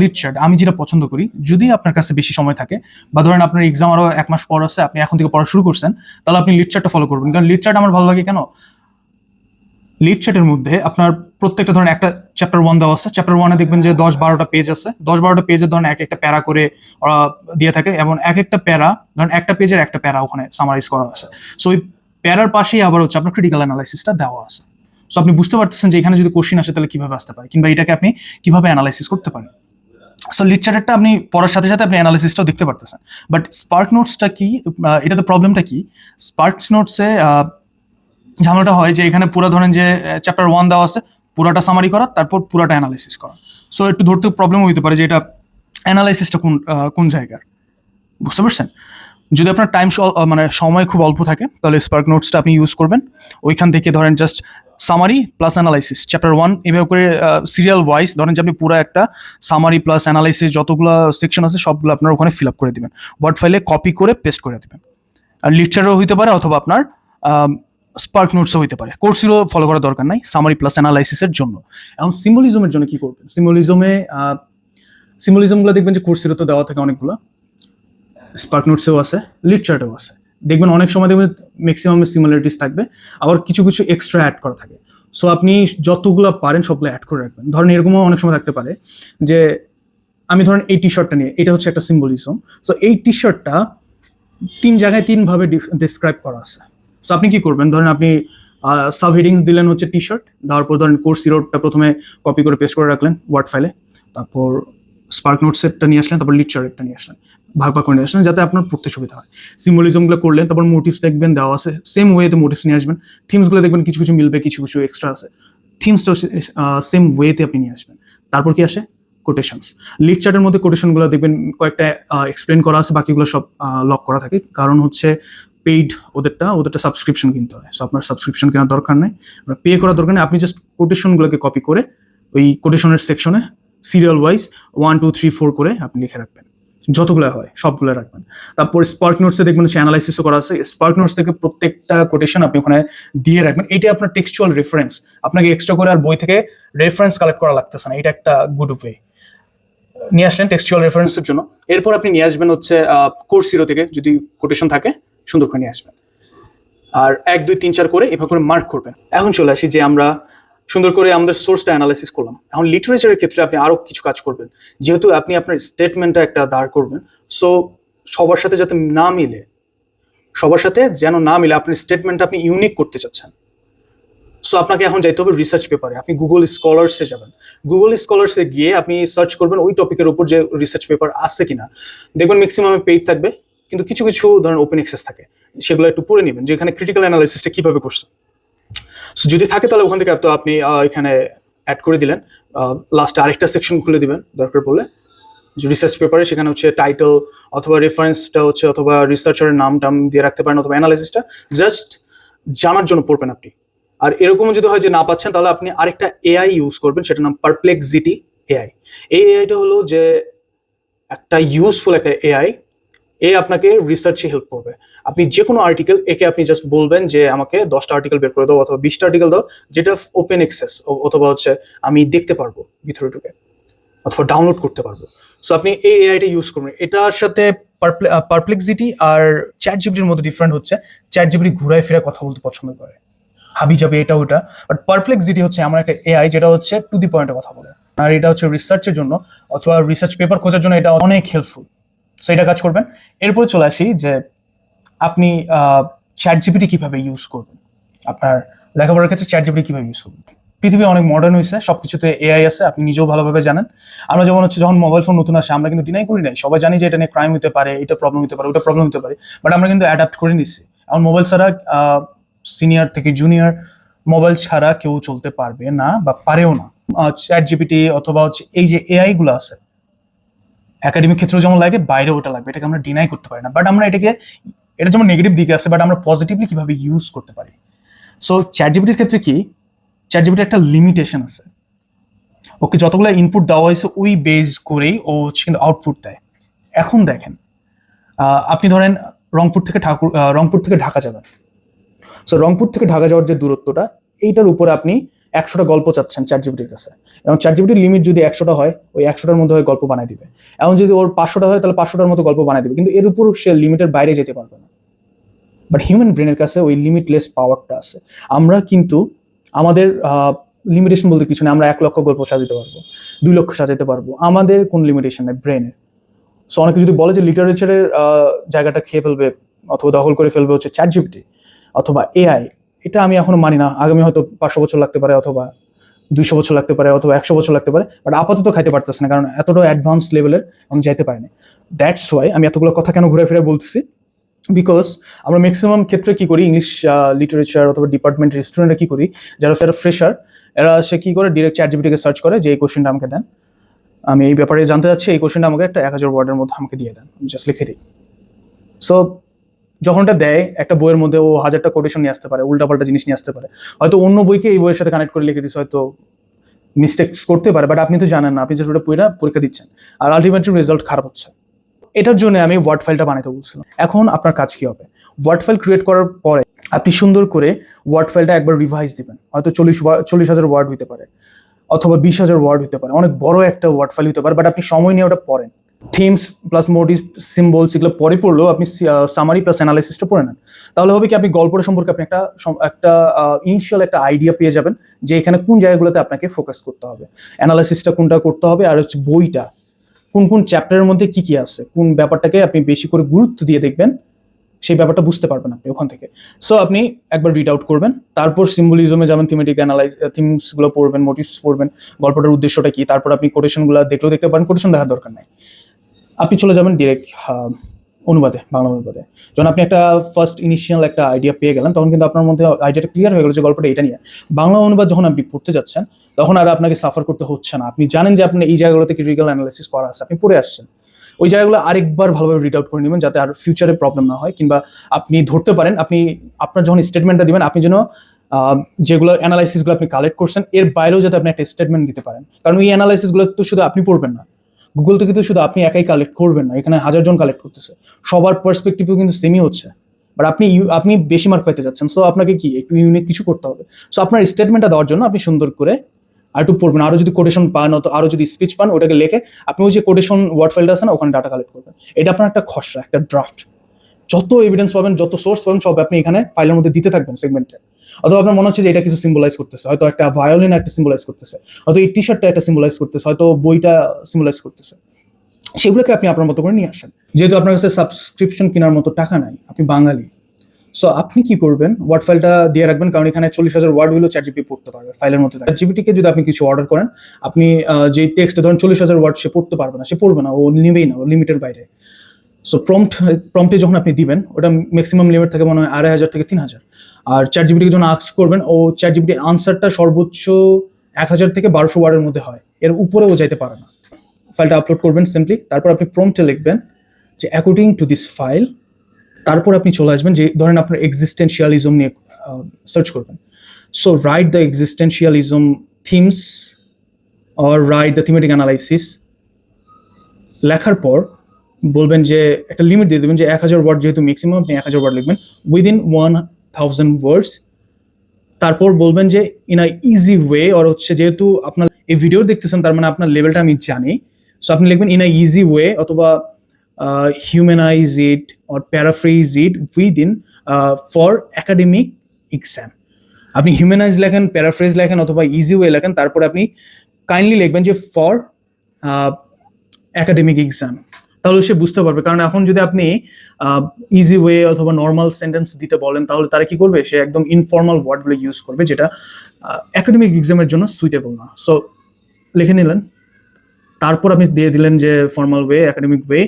লিটচার্ট। আমি যেটা পছন্দ করি, যদি আপনার কাছে বেশি সময় থাকে বা ধরেন আপনার এক্সাম আরও 1 মাস পর আছে, আপনি এখন থেকে পড়া শুরু করছেন, তাহলে আপনি লিটচার্টটা ফলো করবেন। কারণ লিটচার্ট আমার ভালো লাগে কেন, লিটচার্টের মধ্যে আপনার প্রত্যেকটা ধরেন একটা চ্যাপ্টার 1 দেওয়া আছে, চ্যাপ্টার 1-এ দেখবেন যে 10-12টা পেজ আছে, 10-12টা পেজের ধরেন একটা প্যারা করে ওরা দিয়ে থাকে, এবং একটা প্যারা ধরেন একটা পেজের একটা প্যারা ওখানে সামারাইজ করা আছে। সো ওই প্যারার পাশেই আবার হচ্ছে আপনার ক্রিটিক্যাল অ্যানালাইসিসটা দেওয়া আছে। সো আপনি বুঝতে পারতেছেন যে এখানে যদি কোশ্চিন আসে তাহলে কিভাবে আসতে পারে, কিংবা এটাকে আপনি কিভাবে অ্যানালাইসিস করতে পারেন। সো লিটচার্টটা আপনি পড়ার সাথে সাথে আপনি অ্যানালাইসিসটাও দেখতে পারতেছেন। বাট স্পার্ক নোটসটা কি, এটাতে প্রবলেমটা কি, স্পার্ক নোটসে ঝামেলাটা হয় যে এখানে পুরো ধরেন যে চ্যাপ্টার 1 দেওয়া আছে, পুরাটা সামারি করা, তারপর পুরাটা অ্যানালাইসিস করা। সো একটু ধরতে প্রবলেম হইতে পারে যে এটা অ্যানালাইসিসটা কোন জায়গার, বুঝতে পারছেন? যদি আপনার সময় খুব অল্প থাকে তাহলে স্পার্ক নোটসটা আপনি ইউজ করবেন। ওইখান থেকে ধরেন just summary plus analysis chapter 1 এভাবে করে সিরিয়াল ওয়াইজ ধরেন যে আপনি পুরো একটা সামারি প্লাস অ্যানালাইসিস যতগুলো সেকশন আছে সবগুলো আপনার ওখানে ফিল আপ করে দিবেন, ওয়ার্ড ফাইলে কপি করে পেস্ট করে দিবেন। আর লিকচারও হইতে পারে অথবা আপনার স্পার্ক নোটসও হইতে পারে, কোর্সিরও ফলো করার দরকার নাই সামারি প্লাস অ্যানালাইসিসের জন্য। এখন সিম্বলিজমের জন্য কি করবেন? সিম্বলিজমগুলো দেখবেন যে কোর্সিরও তো দেওয়া থাকে অনেকগুলো, স্পার্ক নোটসেও আছে, লিকচারেও আছে। দেখবেন অনেক সময় দেখবেন ম্যাক্সিমাম সিমিলারিটিস থাকবে, আবার কিছু কিছু এক্সট্রা অ্যাড করা থাকে। সো আপনি যতগুলো পারেন সবগুলো অ্যাড করে রাখবেন। ধরেন এরকমও অনেক সময় থাকতে পারে যে আমি ধরেন এই টি শার্টটা নিয়ে, এটা হচ্ছে একটা সিম্বলিজম। সো এই টি শার্টটা 3 জায়গায় 3 ভাবে ডিসক্রাইব করা আছে। সো আপনি কি করবেন? ধরেন আপনি সাব হেডিংস দিলেন হচ্ছে টি শার্ট, দেওয়ার পর ধরেন কোর্স জিরোটা প্রথমে কপি করে পেস্ট করে রাখলেন ওয়ার্ড ফাইলে, তারপর স্পার্ক নোটসেরটা নিয়ে আসলেন, তারপর লিকচারেরটা নিয়ে আসলেন, ভাগ ভাগ করে নিয়ে আসলেন যাতে আপনার পড়তে সুবিধা হয়। সিম্বলিজমগুলো করলেন, তারপর মোটিভস দেখবেন দেওয়া আছে, সেম ওয়েতে মোটিভস নিয়ে আসবেন। থিমসগুলো দেখবেন কিছু কিছু মিলবে, কিছু কিছু এক্সট্রা আছে, থিমসটা সেম ওয়েতে আপনি নিয়ে আসবেন। তারপর কি আসে? কোটেশনস। লিড চার্টের মধ্যে কোটেশনগুলো দেখবেন কয়েকটা এক্সপ্লেন করা আছে, বাকিগুলো সব লক করা থাকে, কারণ হচ্ছে পেইড ওদেরটা সাবস্ক্রিপশন কিনতে হয়। সো আপনার সাবস্ক্রিপশন কেনার দরকার নেই, আপনার পে করার দরকার নেই। আপনি জাস্ট কোটেশনগুলোকে কপি করে ওই কোটেশনের সেকশনে সিরিয়াল ওয়াইজ 1 2 3 4 করে আপনি লিখে রাখবেন, যতগুলো হয় সবগুলো রাখবেন। তারপর স্পার্ক নোটসে দেখবেন হচ্ছে অ্যানালাইসিসও করা আছে, স্পার্ক নোটস থেকে প্রত্যেকটা কোটেশন আপনি ওখানে দিয়ে রাখবেন। এটা আপনার টেক্সচুয়াল রেফারেন্স, আপনাকে এক্সট্রা করে আর বই থেকে রেফারেন্স কালেক্ট করা লাগতেছে না। এটা একটা গুড ওয়ে। নিয়ে আসলেন টেক্সচুয়াল রেফারেন্সের জন্য। এরপর আপনি নিয়ে আসবেন হচ্ছে কোর্স জিরো থেকে, যদি কোটেশন থাকে সুন্দর করে নিয়ে আসবেন, আর 1 2 3 4 করে এভাবে করে মার্ক করবেন। এখন চলে আসি যে আমরা সুন্দর করে আমাদের সোর্সটা অ্যানালাইসিস করলাম। এখন লিটারেচারের ক্ষেত্রে আপনি আরো কিছু কাজ করবেন, যেহেতু আপনি আপনার স্টেটমেন্টটা একটা দাঁড় করবেন। সো সবার সাথে যাতে না মিলে, সবার সাথে যেন না মিলে, আপনি স্টেটমেন্টটা আপনি ইউনিক করতে চাচ্ছেন। সো আপনাকে এখন যাইতে হবে রিসার্চ পেপারে। আপনি গুগল স্কলার্সে যাবেন, গুগল স্কলার্সে গিয়ে আপনি সার্চ করবেন ওই টপিকের উপর যে রিসার্চ পেপার আছে কিনা। দেখবেন ম্যাক্সিমামে পেইড থাকবে, কিন্তু কিছু কিছু ধরেন ওপেন অ্যাক্সেস থাকে, সেগুলো একটু পড়ে নেবেন যে এখানে ক্রিটিক্যাল অ্যানালাইসিসটা কিভাবে করছে। সো যদি থাকে তাহলে ওখান থেকে তো আপনি এখানে অ্যাড করে দিলেন, লাস্টে আরেকটা সেকশন খুলে দিবেন দরকার পড়লে রিসার্চ পেপারে, সেখানে হচ্ছে টাইটেল অথবা রেফারেন্সটা হচ্ছে অথবা রিসার্চারের নাম টাম দিয়ে রাখতে পারেন, অথবা অ্যানালাইসিসটা জাস্ট জানার জন্য পড়বেন আপনি। আর এরকমও যদি হয় যে না পাচ্ছেন, তাহলে আপনি আরেকটা এআই ইউজ করবেন, সেটার নাম পারপ্লেক্সিটি এআই। এই এআইটা হলো যে একটা ইউজফুল একটা এআই, আপনাকে রিসার্চে হেল্প করবে। আপনি যে কোনো আর্টিকেল একে আপনি জাস্ট বলবেন যে আমাকে 10টা আর্টিকেল বের করে দাও অথবা 20টা আর্টিকেল দাও, যেটা ওপেন অ্যাক্সেস অথবা হচ্ছে আমি দেখতে পারবো ভিতরে ঢুকে, অথবা ডাউনলোড করতে পারবো। সো আপনি এই এআইটা ইউজ করবেন। এটার সাথে পারপ্লেক্সিটি আর চ্যাট জিপিটির মধ্যে ডিফারেন্ট হচ্ছে, চ্যাট জিপিটি ঘুরায় ফিরে কথা বলতে পছন্দ করে, হাবি যাবে এটা ওটা, বাট পারপ্লেক্সিটি হচ্ছে আমার একটা এআই যেটা হচ্ছে টু দি পয়েন্টে কথা বলে। আর এটা হচ্ছে রিসার্চের জন্য অথবা রিসার্চ পেপার খোঁজার জন্য এটা অনেক হেল্পফুল। সো এটা কাজ করবেন। এরপরে চলে আসি যে আপনি চ্যাট জিপিটি কিভাবে ইউজ করবেন, আপনার লেখাপড়ার ক্ষেত্রে চ্যাট জিপিটি কিভাবে ইউজ করবেন। পৃথিবী অনেক মডার্ন হয়েছে, সবকিছুতে এআই আছে, আপনি নিজেও ভালোভাবে জানেন। আমরা যেমন হচ্ছে যখন মোবাইল ফোন নতুন আসে আমরা কিন্তু ডিনাই করি নাই, সবাই জানি যে এটা নিয়ে ক্রাইম হতে পারে, এটা প্রবলেম হতে পারে, ওটা প্রবলেম হতে পারে, বাট আমরা কিন্তু অ্যাডাপ্ট করে নিচ্ছি। এখন মোবাইল ছাড়া সিনিয়র থেকে জুনিয়র মোবাইল ছাড়া কেউ চলতে পারবে না বা পারেও না। চ্যাট জিপিটি অথবা হচ্ছে এই যে এআই গুলো আছে, একাডেমিক ক্ষেত্রেও যেমন লাগে বাইরেও ওটা লাগবে, এটাকে আমরা ডিনাই করতে পারি না। বাট আমরা এটা যেমন নেগেটিভ দিকে আছে, বাট আমরা পজিটিভলি কিভাবে ইউজ করতে পারি। সো চ্যাট জিপিটির ক্ষেত্রে কি, চ্যাট জিপিটির একটা লিমিটেশন আছে, ওকে যতগুলো ইনপুট দেওয়া হয়েছে ওই বেস করেই ও কিন্তু আউটপুট দেয়। এখন দেখেন আপনি ধরেন রংপুর থেকে ঢাকা যাবেন। সো রংপুর থেকে ঢাকা যাওয়ার যে দূরত্বটা, এইটার উপরে আপনি 100টা গল্প চাচ্ছেন চ্যাট জিপিটির কাছে, এবং চ্যাট জিপিটির লিমিট যদি 100টা হয়, ওই 100টার মধ্যে গল্প বানাই দিবে। এখন যদি ওর 500টা হয় তাহলে 500টার মতো গল্প বানাই দিবে, কিন্তু এর উপর সে লিমিটের বাইরে যেতে পারবে না। বাট হিউম্যান ব্রেনের কাছে ওই লিমিটলেস পাওয়ারটা আছে। আমরা কিন্তু আমাদের লিমিটেশন বলতে কিছু নেই, আমরা 1 লক্ষ গল্প সাজাতে পারবো, 2 লক্ষ সাজাতে পারবো, আমাদের কোনো লিমিটেশন নেই ব্রেনের। সো অনেকে যদি বলে যে লিটারেচারের জায়গাটা খেয়ে ফেলবে অথবা দখল করে ফেলবে হচ্ছে চ্যাট জিপিটি অথবা এআই, এটা আমি এখনো মানি না। আগামী হয়তো 500 বছর লাগতে পারে, অথবা 200 বছর লাগতে পারে, অথবা 100 বছর লাগতে পারে, বাট আপাতত খাইতে পারতেছে না, কারণ এতটা অ্যাডভান্স লেভেলের আমি যাইতে পারিনি। দ্যাটস ওয়াই আমি এতগুলো কথা কেন ঘুরে ফিরে বলতেছি, বিকজ আমরা ম্যাক্সিমাম ক্ষেত্রে কি করি, ইংলিশ লিটারেচার অথবা ডিপার্টমেন্টের স্টুডেন্টরা কি করি, যারা ফ্রেশার, এরা সে কি করে ডিরেক্ট চ্যাট জিপিটিকে সার্চ করে যে এই কোশ্চেনটা আমাকে দেন, আমি এই ব্যাপারে জানতে চাচ্ছি, এই কোশ্চেনটা আমাকে একটা 1000 ওয়ার্ডের মধ্যে আমাকে দিয়ে দেন, আমি জাস্ট লিখে দিই। সো যখন এটা দেয় একটা বইয়ের মধ্যে ও 1000টা কোটেশন নিয়ে আসতে পারে, উল্টাপাল্টা জিনিস নিয়ে আসতে পারে, হয়তো অন্য বইকে এই বইয়ের সাথে কানেক্ট করে লিখে দিচ্ছে, হয়তো মিস্টেকস করতে পারে, বাট আপনি তো জানেন না, আপনি জাস্ট ওটা পরীক্ষা দিচ্ছেন আর আলটিমেটলি রেজাল্ট খারাপ হচ্ছে। এটার জন্য আমি ওয়ার্ড ফাইলটা বানাতে বলছিলাম। এখন আপনার কাজ কি হবে, ওয়ার্ড ফাইল ক্রিয়েট করার পরে আপনি সুন্দর করে ওয়ার্ড ফাইলটা একবার রিভাইজ দিবেন, হয়তো 40,000 ওয়ার্ড হতে পারে অথবা 20,000 ওয়ার্ড হতে পারে, অনেক বড় একটা ওয়ার্ড ফাইল হতে পারে, বাট আপনি সময় নিয়ে ওটা পড়েন। থিমস প্লাস মোটিভ সিম্বলস এগুলো পরে পড়লেও আপনি সামারি প্লাস অ্যানালাইসিসটা পড়ে নেন, তাহলে হবে কি আপনি গল্পটা সম্পর্কে আপনি একটা ইনিশিয়াল একটা আইডিয়া পেয়ে যাবেন যে এখানে কোন জায়গাগুলোতে আপনাকে ফোকাস করতে হবে, অ্যানালাইসিসটা কোনটা করতে হবে, আর হচ্ছে বইটা কোন কোন চ্যাপ্টারের মধ্যে কি কি আছে, কোন ব্যাপারটাকে আপনি বেশি করে গুরুত্ব দিয়ে দেখবেন, সেই ব্যাপারটা বুঝতে পারবেন আপনি ওখান থেকে। সো আপনি একবার রিড আউট করবেন, তারপর সিম্বলিজমে যাবেন, থিমেটিক থিমসগুলো পড়বেন, মোটিভস পড়বেন, গল্পটার উদ্দেশ্যটা কি, তারপর আপনি কোটেশনগুলো দেখলেও দেখতে পারেন, কোটেশন দেখার দরকার নাই, আপনি চলে যাবেন ডিরেক্ট অনুবাদে, বাংলা অনুবাদে। যখন আপনি একটা ফার্স্ট ইনিশিয়াল একটা আইডিয়া পেয়ে গেলেন, তখন কিন্তু আপনার মধ্যে আইডিয়াটা ক্লিয়ার হয়ে গেল যে গল্পটা এটা নিয়ে। বাংলা অনুবাদ যখন আপনি পড়তে যাচ্ছেন তখন আর আপনাকে সাফার করতে হচ্ছে না, আপনি জানেন যে আপনি এই জায়গাগুলোতে ক্রিটিক্যাল অ্যানালাইসিস করা আছে, আপনি পড়ে আসছেন, ওই জায়গাগুলো আরেকবার ভালোভাবে রিড আউট করে নেবেন যাতে আর ফিউচারে প্রবলেম না হয়, কিংবা আপনি ধরতে পারেন আপনি আপনার যখন স্টেটমেন্টটা দিবেন আপনি যেন যেগুলো অ্যানালাইসিসগুলো আপনি কালেক্ট করছেন এর বাইরেও যাতে আপনি একটা স্টেটমেন্ট দিতে পারেন, কারণ এই অ্যানালাইসিসগুলো তো শুধু আপনি পড়বেন না, গুগল থেকে তো শুধু আপনি একাই কালেক্ট করবেন না, এখানে 1000 জন কালেক্ট করতেছে, সবার পার্সপেক্টিভও কিন্তু সেমই হচ্ছে, বাট আপনি বেশি মার্ক পেতে যাচ্ছেন, সো আপনাকে কি একটু ইউনিক কিছু করতে হবে। সো আপনার স্টেটমেন্টটা দেওয়ার জন্য আপনি সুন্দর করে আর একটু পড়বেন, আরো যদি কোটেশন পান, আরো যদি স্পিচ পান, ওটাকে লিখে আপনি ওই যে কোটেশন ওয়ার্ড ফাইলটা আছে না, ওখানে ডাটা কালেক্ট করবেন। এটা আপনার একটা খসড়া, একটা ড্রাফট, যত এভিডেন্স পাবেন, যত সোর্স পাবেন, সব আপনি এখানে ফাইলের মধ্যে দিতে থাকবেন সেগমেন্টে। অথবা আপনার মনে হচ্ছে যে এটা কিছু সিম্বলাইজ করতেছে, হয়তো একটা ভায়োলিন একটা সিম্বলাইজ করতেছে, হয়তো এই টি শার্টটা একটা সিম্বলাইজ করতেছে, হয়তো বইটা সিম্বলাইজ করতেছে, সেগুলোকে আপনি আপনার মতো করে নিয়ে আসেন। যেহেতু আপনার কাছে সাবস্ক্রিপশন কেনার মতো টাকা নাই, আপনি বাঙালি, সো আপনি কি করবেন, ওয়ার্ড ফাইলটা দিয়ে রাখবেন, কারণ এখানে 40,000 ওয়ার্ড হলেও চ্যাটজিপিটি পড়তে পারবে ফাইলের মধ্যে। চ্যাটজিপিটিকে যদি আপনি কিছু অর্ডার করেন, আপনি যে টেক্সট ধরেন 40,000 ওয়ার্ড সে পড়তে পারবে না, সে পড়বে না, ও নেবেই না, ও লিমিটের বাইরে। সো প্রম্পটে যখন আপনি দিবেন, ওটা ম্যাক্সিমাম লিমিট থাকে মনে হয় 2,500 থেকে 3,000, আর চ্যাটজিপিটিকে যখন আস্ক করবেন, ও চ্যাটজিপিটি আনসারটা সর্বোচ্চ 1,000 থেকে 1,200 ওয়ার্ডের মধ্যে হয়, এর উপরেও যাইতে পারে না। ফাইলটা আপলোড করবেন সিম্পলি, তারপর আপনি প্রম্পটে লিখবেন যে অ্যাকর্ডিং টু দিস ফাইল, তারপর আপনি চলে আসবেন যে ধরেন আপনার এক্সিস্টেন্সিয়ালিজম নিয়ে সার্চ করবেন। So write the existentialism themes or write the thematic analysis, লেখার পর বলবেন যে একটা লিমিট দিয়ে দেবেন যে 1,000 ওয়ার্ড, যেহেতু ম্যাক্সিমাম আপনি 1,000 ওয়ার্ড লিখবেন, উইদিন 1,000 ওয়ার্ডস। তারপর বলবেন যে ইন আ ইজি ওয়ে, আর হচ্ছে যেহেতু আপনার এই ভিডিও দেখতেছেন তার মানে আপনার লেভেলটা আমি জানি, সো আপনি লিখবেন ইন আ ইজি ওয়ে, অথবা humanise it or paraphrase it within for academic exam. আপনি হিউম্যানাইজ লেখেন, প্যারাফ্রেজ লেখেন, অথবা ইজি ওয়ে লেখেন, তারপরে আপনি কাইন্ডলি লিখবেন যে ফর একাডেমিক এক্সাম, তাহলে সে বুঝতে পারবে। কারণ এখন যদি আপনি ইজি ওয়ে অথবা নর্মাল সেন্টেন্স দিতে বলেন, তাহলে তারা কি করবে, সে একদম ইনফর্মাল ওয়ার্ডগুলো ইউজ করবে, যেটা একাডেমিক এক্সামের জন্য সুইটেবল না। সো লিখে নিলেন, তারপর আপনি দিয়ে দিলেন যে formal way, academic way,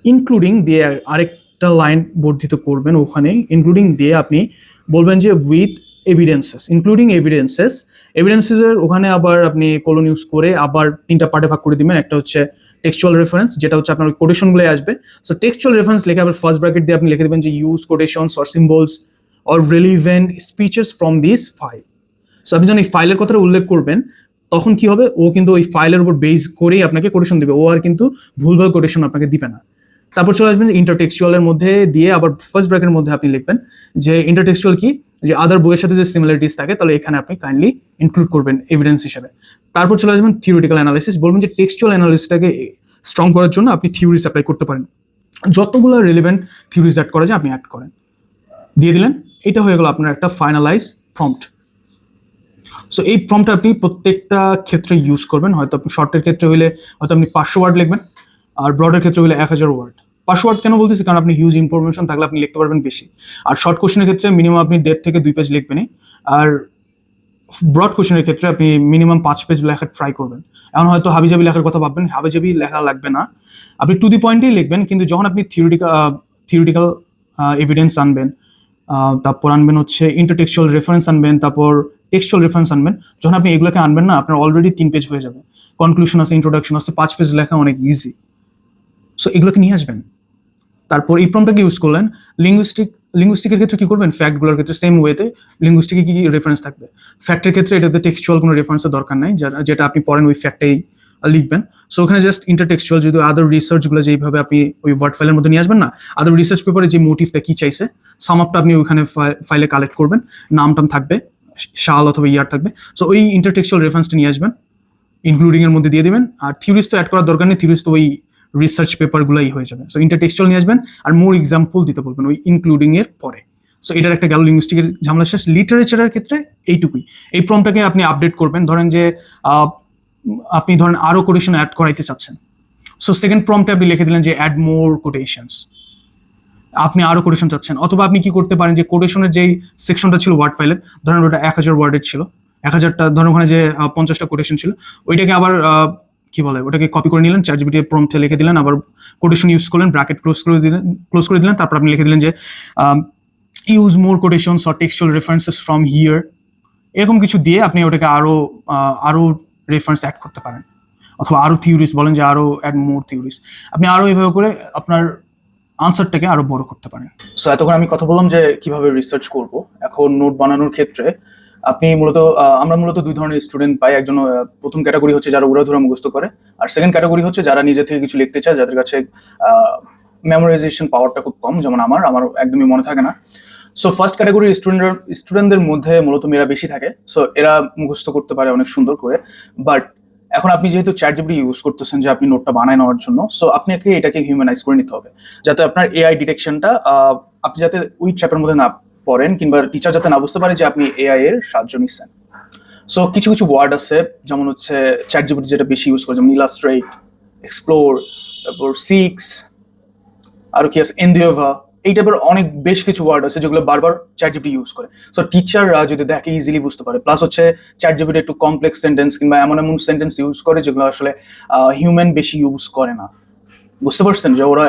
including দিয়ে আরেকটা লাইন বর্ধিত করবেন, ওখানে ইনক্লুডিং দিয়ে আপনি বলবেন যে উইথ এভিডেন্সেস, ইনক্লুডিং এভিডেন্সেসের ওখানে আবার আপনি কোলন ইউজ করে আবার 3টা পার্টে ভাগ করে দিবেন। একটা হচ্ছে টেক্সচুয়াল রেফারেন্স, যেটা হচ্ছে আপনার কোটেশনগুলো আসবে। সো টেক্সচুয়াল রেফারেন্স লিখে আবার ফার্স্ট ব্র্যাকেট দিয়ে আপনি লিখে দেবেন যে use quotations or symbols or relevant speeches from this file. So আপনি যখন এই ফাইলের কথাটা উল্লেখ করবেন, তখন কি হবে, ও কিন্তু ওই ফাইলের উপর বেস করেই আপনাকে কোটেশন দিবে, ও আর কিন্তু ভুলভাল কোটেশন আপনাকে দিবে না। তারপর চলে আসবেন ইন্টারটেক্সচুয়ালের মধ্যে দিয়ে আবার ফার্স্ট ব্র্যাকেটের মধ্যে আপনি লিখবেন যে ইন্টারটেক্সচুয়াল কি, যে আদার বইয়ের সাথে যে সিমিলারিটিস থাকে, তাহলে এখানে আপনি কাইন্ডলি ইনক্লুড করবেন এভিডেন্স হিসেবে। তারপর চলে আসবেন থিওরিটিক্যাল অ্যানালাইসিস, বলবেন যে টেক্সচুয়াল অ্যানালিসিসটাকে স্ট্রং করার জন্য আপনি থিওরিজ অ্যাপ্লাই করতে পারেন, যতগুলো রিলেভেন্ট থিওরিজ অ্যাড করা যায় আপনি অ্যাড করেন, দিয়ে দিলেন। এটা হয়ে গেল আপনার একটা ফাইনালাইজ প্রম্পট। সো এই প্রম্পটটা আপনি প্রত্যেকটা ক্ষেত্রে ইউজ করবেন। হয়তো আপনি শর্টের ক্ষেত্রে হলে হয়তো আপনি 500 ওয়ার্ড লিখবেন, আর ব্রডের ক্ষেত্রে হলে 1,000 ওয়ার্ড। 500 ওয়ার্ড কেন বলতেছি, কারণ আপনি হিউজ ইনফরমেশন থাকলে আপনি লিখতে পারবেন বেশি। আর শর্ট কোশ্চেনের ক্ষেত্রে মিনিমাম আপনি 1.5 থেকে 2 পেজ লিখবেনই, আর ব্রড কোশ্চেনের ক্ষেত্রে আপনি মিনিমাম 5 পেজ লেখার ট্রাই করবেন। এখন হয়তো হাবিজাবি লেখার কথা ভাববেন, হাবিজাবি লেখা লাগবে না, আপনি টু দি পয়েন্টেই লিখবেন। কিন্তু যখন আপনি থিওরিটিক্যাল এভিডেন্স আনবেন, তারপর আনবেন হচ্ছে ইন্টারটেক্সচুয়াল রেফারেন্স আনবেন, তারপর টেক্সচুয়াল রেফারেন্স আনবেন, যখন আপনি এগুলোকে আনবেন না, আপনার অলরেডি 3 পেজ হয়ে যাবে। কনক্লুশন আছে, ইন্ট্রোডাকশন আছে, 5 পেজ লেখা অনেক ইজি। সো এগুলোকে নিয়ে আসবেন, তারপর এই প্রম্পটটাকে ইউজ করলেন। লিঙ্গুইস্টিকের ক্ষেত্রে কি করবেন, ফ্যাক্টগুলোর ক্ষেত্রে সেম ওয়েতে লিঙ্গুইস্টিকে কি রেফারেন্স থাকবে। ফ্যাক্টের ক্ষেত্রে এটাতে টেক্সচুয়াল কোনো রেফারেন্সের দরকার নাই, যেটা আপনি পড়েন ওই ফ্যাক্টটাই লিখবেন। সো ওখানে জাস্ট ইন্টারটেক্সচুয়াল, যদি আদার রিসার্চগুলো যেইভাবে আপনি ওই ওয়ার্ড ফাইলের মধ্যে নিয়ে আসবেন না, আদার রিসার্চ পেপারে যে মোটিভটা কি চাইছে সাম আপটা আপনি ওইখানে ফাইলে কালেক্ট করবেন, নামটাম থাকবে, সাল অথবা ইয়ার থাকবে। সো ওই ইন্টারটেক্সচুয়াল রেফারেন্সটা নিয়ে আসবেন, ইনক্লুডিং এর মধ্যে দিয়ে দিবেন। আর থিওরিজ তো অ্যাড করার দরকার নেই, থিওরিজ তো ওই রিসার্চ পেপারগুলোই হয়ে যাবে। সো ইন্টারটেক্সচুয়াল নিয়ে আসবেন আর মোর এক্সাম্পল দিতে বলবেন ওই ইনক্লুডিং এর পরে। সো এটার একটা গেল লিঙ্গুইস্টিকের ঝামেলা শেষ। লিটারেচারের ক্ষেত্রে এইটুকুই, এই প্রম্পটটাকে আপনি আপডেট করবেন। ধরেন যে আপনি ধরেন আরো কোটেশন অ্যাড করাইতে চাচ্ছেন, সো সেকেন্ড প্রম্পটে আপনি লিখে দিলেন যে অ্যাড মোর কোটেশনস, আপনি আরো কোটেশন চাচ্ছেন। অথবা আপনি কি করতে পারেন যে কোটেশনের যেই সেকশনটা ছিল ওয়ার্ড ফাইলের, ধরেন ওটা 1000 ওয়ার্ডের ছিল, 1000টা ধরেন ওখানে যে 50টা কোটেশন ছিল, ওইটাকে আবার কি বলে ওটাকে কপি করে নিলেন, চ্যাটজিপিটি প্রম্পটে লিখে দিলেন, আবার কোটেশন ইউজ করলেন, ব্র্যাকেট ক্লোজ করে দিলেন, তারপর আপনি লিখে দিলেন যে use more quotations or textual references from here, এরকম কিছু দিয়ে আপনি ওটাকে আরো রেফারেন্স অ্যাড করতে পারেন। অথবা আরো থিওরিজ বলেন যে আরো অ্যাড মোর থিওরিজ, আপনি আরো এইভাবে করে আপনার আনসারটাকে আরো বড় করতে পারেন। সো এতক্ষণ আমি কথা বললাম যে কিভাবে রিসার্চ করব। এখন নোট বানানোর ক্ষেত্রে আপনি আমরা মূলত দুই ধরনের স্টুডেন্ট পাই। একজন প্রথম ক্যাটাগরি হচ্ছে যারা উড়াধুরা মুখস্থ করে, আর সেকেন্ড ক্যাটাগরি হচ্ছে যারা নিজে থেকে কিছু লিখতে চায়, যাদের কাছে মেমোরাইজেশন পাওয়ারটা খুব কম, যেমন আমার একদমই মনে থাকে না। সো ফার্স্ট ক্যাটাগরির স্টুডেন্টদের মধ্যে মূলত মেয়েরা বেশি থাকে। সো এরা মুখস্থ করতে পারে অনেক সুন্দর করে। বাট এখন আপনি যেহেতু চ্যাটজিপিটি ইউজ করতেছেন যে আপনি নোটটা বানায় নেওয়ার জন্য, সো আপনাকে এটাকে হিউম্যানাইজ করে নিতে হবে, যাতে আপনার এআই ডিটেকশনটা আপনি যাতে ওই ট্র্যাপের মধ্যে না পড়েন, কিংবা টিচার যাতে না বুঝতে পারে যে আপনি এআই এর সাহায্য নিচ্ছেন। সো কিছু কিছু ওয়ার্ড আছে, যেমন হচ্ছে চ্যাটজিপিটি যেটা বেশি ইউজ করে, যেমন ইলাস্ট্রেট, এক্সপ্লোর, তারপর সিক্স, আরো কি আছে এন্ডিওভা, এই টাইপের বেশ কিছু ওয়ার্ড আছে যেগুলো বারবার চ্যাটজিপিটি ইউজ করে। সো টিচাররা যদি দেখে ইজিলি বুঝতে পারে। প্লাস হচ্ছে চ্যাটজিপিটি একটু কমপ্লেক্স সেন্টেন্স কিংবা এমন সেন্টেন্স ইউজ করে যেগুলো আসলে হিউম্যান বেশি ইউজ করে না। বুঝতে পারছেন যে ওরা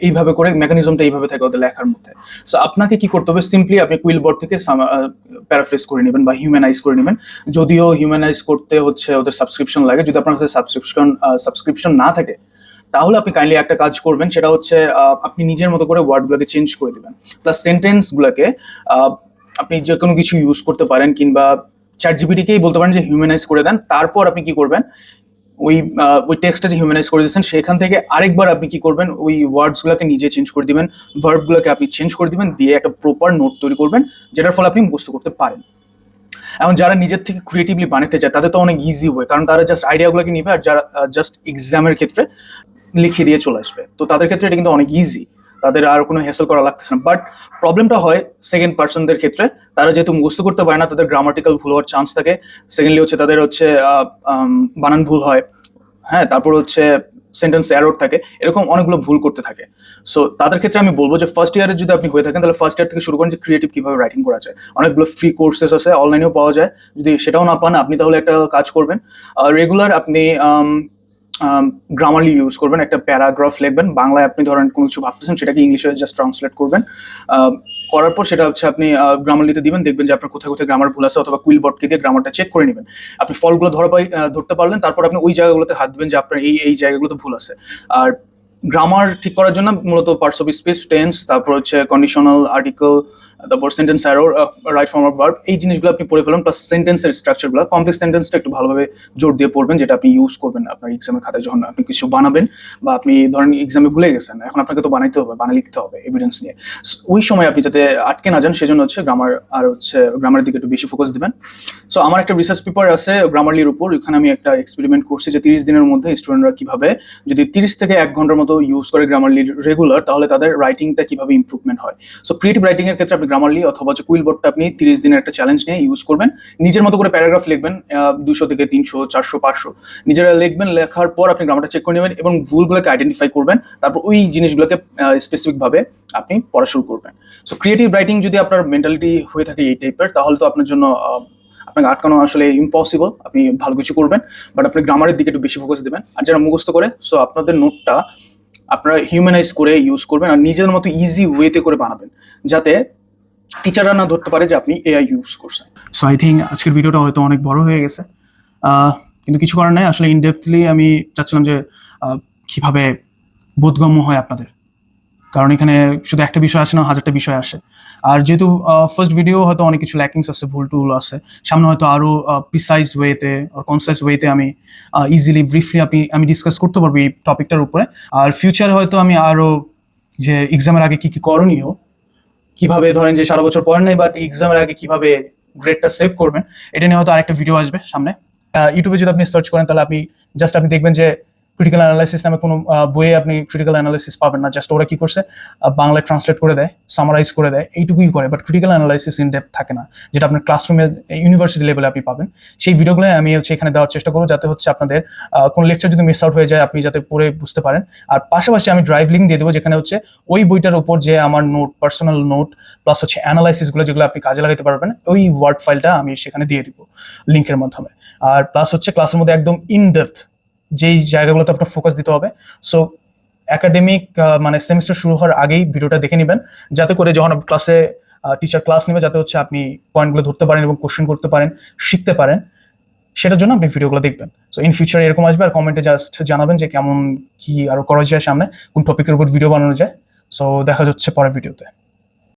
এইভাবে করে, মেকানিজমটা এইভাবে থাকে ওদের লেখার মধ্যে। সো আপনাকে কি করতে হবে, সিম্পলি আপনি কুইলবোর্ড থেকে প্যারাফ্রেজ করে নেবেন বা হিউম্যানাইজ করে নেবেন। যদিও হিউম্যানাইজ করতে হচ্ছে ওদের সাবস্ক্রিপশন লাগে, যদি আপনার কাছে সাবস্ক্রিপশন না থাকে তাহলে আপনি কাইন্ডলি একটা কাজ করবেন, সেটা হচ্ছে আপনি নিজের মতো করে ওয়ার্ডগুলোকে চেঞ্জ করে দিবেন। প্লাস সেন্টেন্সগুলোকে আপনি যে কোনো কিছু ইউজ করতে পারেন, কিংবা চ্যাটজিপিটিকেই বলতে পারেন যে হিউম্যানাইজ করে দেন। তারপর আপনি কি করবেন, ওই টেক্সটটা যে হিউম্যানাইজ করে দিচ্ছেন সেখান থেকে আরেকবার আপনি কি করবেন, ওই ওয়ার্ডসগুলোকে নিজে চেঞ্জ করে দিবেন, ভার্বগুলোকে আপনি চেঞ্জ করে দিবেন, দিয়ে একটা প্রপার নোট তৈরি করবেন, যেটার ফলে আপনি মুখস্থ করতে পারেন। এখন যারা নিজের থেকে ক্রিয়েটিভলি বানাতে চায় তাদের তো অনেক ইজি হয়, কারণ তারা জাস্ট আইডিয়াগুলোকে নিবে আর যারা জাস্ট এক্সামের ক্ষেত্রে লিখিয়ে দিয়ে চলে আসবে। তো তাদের ক্ষেত্রে এটা কিন্তু অনেক ইজি, তাদের আর কোনো হ্যাসেল করা লাগতেছে না। বাট প্রবলেমটা হয় সেকেন্ড পার্সনদের ক্ষেত্রে, তারা যেহেতু মুখস্থ করতে পারে না, তাদের গ্রামাটিক্যাল ভুল হওয়ার চান্স থাকে। সেকেন্ডলি হচ্ছে তাদের হচ্ছে বানান ভুল হয়, হ্যাঁ, তারপর হচ্ছে সেন্টেন্স এরর থাকে, এরকম অনেকগুলো ভুল করতে থাকে। সো তাদের ক্ষেত্রে আমি বলবো যে ফার্স্ট ইয়ারে যদি আপনি হয়ে থাকেন তাহলে ফার্স্ট ইয়ার থেকে শুরু করেন যে ক্রিয়েটিভ কিভাবে রাইটিং করা যায়। অনেকগুলো ফ্রি কোর্সেস আছে, অনলাইনেও পাওয়া যায়। যদি সেটাও না পান আপনি তাহলে একটা কাজ করবেন, রেগুলার আপনি গ্রামারলি ইউজ করবেন। একটা প্যারাগ্রাফ লিখবেন বাংলায়, আপনি ধরেন কোনো কিছু ভাবতেছেন সেটাকে ইংলিশে জাস্ট ট্রান্সলেট করবেন, করার পর সেটা হচ্ছে আপনি গ্রামারলিতে দিবেন, দেখবেন যে আপনার কোথায় কোথায় গ্রামার ভুল আছে, অথবা কুইলবোর্ডকে দিয়ে গ্রামারটা চেক করে নেবেন। আপনি ফলগুলো ধরতে পারলেন, তারপর আপনি ওই জায়গাগুলোতে হাত দিবেন যে আপনার এই জায়গাগুলোতে ভুল আছে। আর গ্রামার ঠিক করার জন্য মূলত পার্টস অফ স্পিচ, টেন্স, তারপর হচ্ছে কন্ডিশনাল, আর্টিকেল, তারপর sentence error, right form of verb, এই জিনিসগুলো আপনি পড়ে ফেলেন। প্লাস সেন্টেন্সের স্ট্রাকচারগুলো, কমপ্লেক্স সেন্টেন্সটা একটু ভালোভাবে জোর দিয়ে পড়বেন, যেটা আপনি ইউজ করবেন আপনার এক্সামের খাতায় যখন আপনি কিছু বানাবেন, বা আপনি ধরেন এক্সামে ভুলে গেছেন, এখন আপনাকে তো বানাইতে হবে, লিখতে হবে এভিডেন্স নিয়ে। ওই সময় আপনি যাতে আটকে না যান সেজন্য হচ্ছে গ্রামার আর হচ্ছে গ্রামারের দিকে একটু বেশি ফোকাস দিবেন। সো আমার একটা রিসার্চ পেপার আছে গ্রামারলির উপর, ওইখানে আমি একটা এক্সপেরিমেন্ট করছি যে 30 দিনের মধ্যে স্টুডেন্টরা কিভাবে যদি 30 থেকে 1 ঘন্টার মতো ইউজ করে গ্রামারলি রেগুলার, তাহলে তাদের রাইটিংটা কিভাবে ইমপ্রুভমেন্ট হয়। সো ক্রিয়েটিভ রাইটিং এর ক্ষেত্রে আপনি গ্রামারলি অথবা কুইলবোর্ডটা আপনি 30 দিনের একটা চ্যালেঞ্জ নিয়ে ইউজ করবেন। নিজের মতো করে প্যারাগ্রাফ লিখবেন, 200 থেকে 300, 400, 500 নিজেরা লিখবেন। লেখার পর আপনি গ্রামারটা চেক করে নেবেন এবং ভুলগুলোকে আইডেন্টিফাই করবেন, তারপর ওই জিনিসগুলোকে স্পেসিফিক ভাবে আপনি পড়া শুরু করবেন। সো ক্রিয়েটিভ রাইটিং যদি আপনার মেন্টালিটি হয়ে থাকে এই টাইপের, তাহলে তো আপনার জন্য আপনাকে আটকানো আসলে ইম্পসিবল, আপনি ভালো কিছু করবেন, বাট আপনি গ্রামারের দিকে একটু বেশি ফোকাস দেবেন। আর যারা মুখস্থ করে, সো আপনাদের নোটটা আপনারা হিউম্যানাইজ করে ইউজ করবেন আর নিজের মতো ইজি ওয়েতে করে বানাবেন, যাতে টিচাররা না ধরতে পারে যে আপনি এআই ইউজ করছেন। সো আই থিঙ্ক আজকের ভিডিওটা হয়তো অনেক বড় হয়ে গেছে, কিন্তু কিছু করার নাই। আসলে ইনডেপথলি আমি চাচ্ছিলাম যে কিভাবে বোধগম্য হয় আপনাদের কারণ এখানে শুধু একটা বিষয় আসে না, হাজারটা বিষয় আসে। আর যেহেতু ফার্স্ট ভিডিও হয়তো অনেক কিছু ল্যাকিংস আছে, ভুল টুল আছে, সামনে হয়তো আরো প্রিসাইজ ওয়েতে কনসাইজ ওয়েতে আমি ইজিলি ব্রিফলি আমি ডিসকাস করতে পারবো এই টপিকটার উপরে। আর ফিউচারে হয়তো আমি আরো যে এক্সামের আগে কি কি করণীয়, কিভাবে ধরেন যে সারা বছর পড়েন নাই বাট এক্সামের আগে কিভাবে গ্রেডটা সেভ করবেন, এটা নিয়ে হয়তো আরেকটা ভিডিও আসবে সামনে। ইউটিউবে যদি আপনি সার্চ করেন তাহলে আপনি দেখবেন যে ক্রিটিক্যাল অ্যানালাইসিস নামে কোনো বইয়ে আপনি ক্রিটিক্যাল অ্যানালাইসিস পাবেন না। জাস্ট ওরা কি করছে, বাংলায় ট্রান্সলেট করে দেয়, সামারাইজ করে দেয়, এইটুকুই করে, but critical analysis in depth থাকে না, যেটা আপনার ক্লাসরুমে ইউনিভার্সিটি লেভেলে আপনি পাবেন। সেই ভিডিওগুলো আমি এখানে দেওয়ার চেষ্টা করবো, যাতে আপনাদের কোনো লেকচার যদি মিস আউট হয়ে যায় আপনি যাতে পড়ে বুঝতে পারেন। আর পাশাপাশি আমি ড্রাইভ লিঙ্ক দিয়ে দেবো, যেখানে ওই বইটার উপর যে আমার নোট, পার্সোনাল নোট প্লাস অ্যানালাইসিসগুলো যেগুলো আপনি কাজে লাগাতে পারবেন, ওই ওয়ার্ড ফাইলটা আমি সেখানে দিয়ে দিব লিঙ্কের মাধ্যমে। আর প্লাস ক্লাসের মধ্যে একদম ইন ডেপথ যেই জায়গাগুলোতে আপনার ফোকাস দিতে হবে। সো একাডেমিক মানে সেমিস্টার শুরু হওয়ার আগেই ভিডিওটা দেখে নেবেন, যাতে করে যখন ক্লাসে টিচার ক্লাস নেবে যাতে আপনি পয়েন্টগুলো ধরতে পারেন এবং কোশ্চেন করতে পারেন, শিখতে পারেন, সেটার জন্য আপনি ভিডিওগুলো দেখবেন। সো ইন ফিউচার এরকম আসবে। আর কমেন্টে জাস্ট জানাবেন যে কেমন কি আরো করা যায়, সামনে কোন টপিকের উপর ভিডিও বানানো যায়। সো দেখা যাচ্ছে পরের ভিডিওতে।